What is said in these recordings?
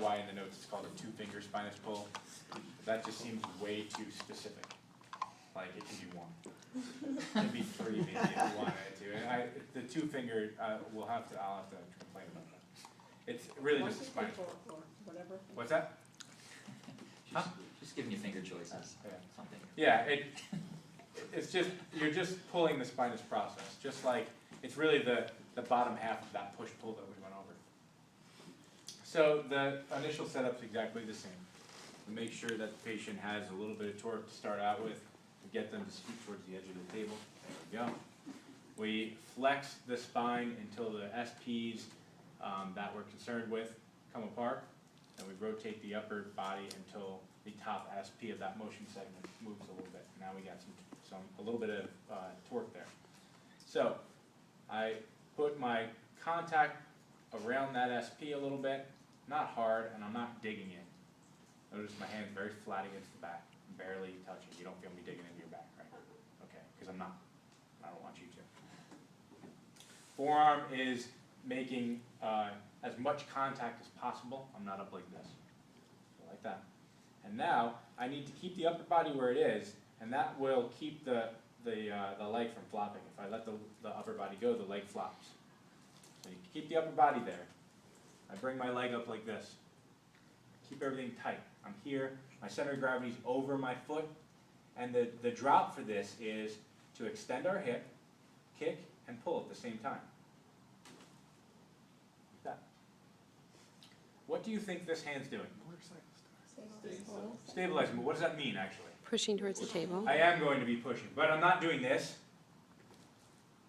why in the notes it's called a two-finger spinous pull. That just seems way too specific. Like it can be one. It can be three maybe if you wanted it to. And the two-finger, I'll have to complain about that. It's really just a spinous pull. Or whatever. What's that? Just giving you finger choices. Yeah. Something. Yeah, it's just, you're just pulling the spinous process, just like, it's really the bottom half of that push-pull that we went over. So the initial setup's exactly the same. We make sure that the patient has a little bit of torque to start out with, we get them to scoot towards the edge of the table, there we go. We flex the spine until the SPs that we're concerned with come apart, and we rotate the upper body until the top SP of that motion segment moves a little bit. Now we got a little bit of torque there. So I put my contact around that SP a little bit, not hard, and I'm not digging in. Notice my hand's very flat against the back, barely touching. You don't feel me digging into your back, right? Okay, because I'm not. I don't want you to. Forearm is making as much contact as possible. I'm not up like this, so like that. And now I need to keep the upper body where it is, and that will keep the leg from flopping. If I let the upper body go, the leg flops. So you keep the upper body there. I bring my leg up like this. Keep everything tight. I'm here. My center of gravity is over my foot, and the drop for this is to extend our hip, kick, and pull at the same time. Like that. What do you think this hand's doing? Stabilizing, but what does that mean actually? Pushing towards the table. I am going to be pushing, but I'm not doing this,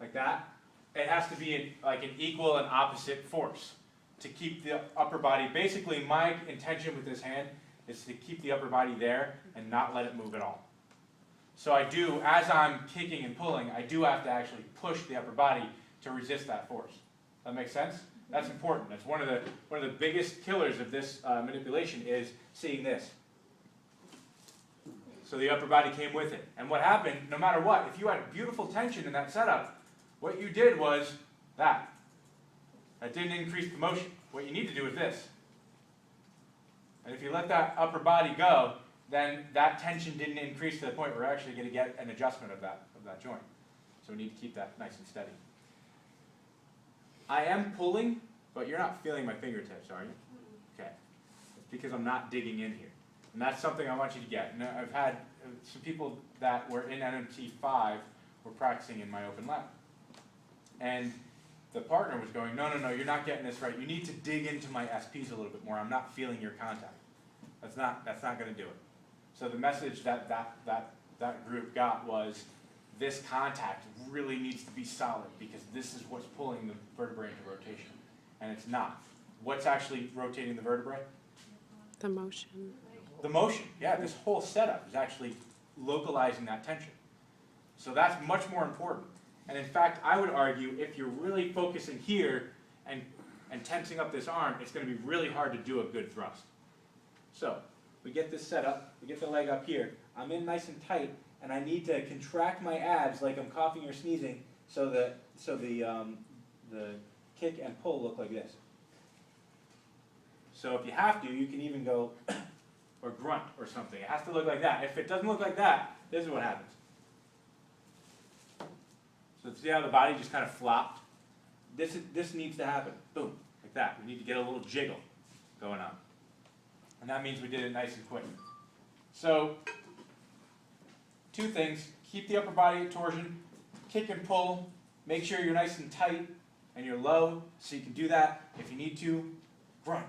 like that. It has to be like an equal and opposite force to keep the upper body. Basically, my intention with this hand is to keep the upper body there and not let it move at all. So I do, as I'm kicking and pulling, I do have to actually push the upper body to resist that force. That makes sense? That's important. That's one of the biggest killers of this manipulation is seeing this. So the upper body came with it. And what happened, no matter what, if you had beautiful tension in that setup, what you did was that. That didn't increase the motion. What you need to do is this. And if you let that upper body go, then that tension didn't increase to the point where we're actually going to get an adjustment of that joint. So we need to keep that nice and steady. I am pulling, but you're not feeling my fingertips, are you? Okay. It's because I'm not digging in here. And that's something I want you to get. And I've had some people that were in NMT 5 were practicing in my open lab. And the partner was going, no, you're not getting this right. You need to dig into my SPs a little bit more. I'm not feeling your contact. That's not going to do it. So the message that group got was, this contact really needs to be solid because this is what's pulling the vertebrae into rotation. And it's not. What's actually rotating the vertebrae? The motion. The motion. Yeah, this whole setup is actually localizing that tension. So that's much more important. And in fact, I would argue if you're really focusing here and tensing up this arm, it's going to be really hard to do a good thrust. So we get this set up, we get the leg up here. I'm in nice and tight, and I need to contract my abs like I'm coughing or sneezing so the kick and pull look like this. So if you have to, you can even go or grunt or something. It has to look like that. If it doesn't look like that, this is what happens. So see how the body just kind of flopped? This needs to happen. Boom, like that. We need to get a little jiggle going on. And that means we did it nice and quick. So, two things. Keep the upper body at torsion. Kick and pull. Make sure you're nice and tight and you're low so you can do that. If you need to, grunt.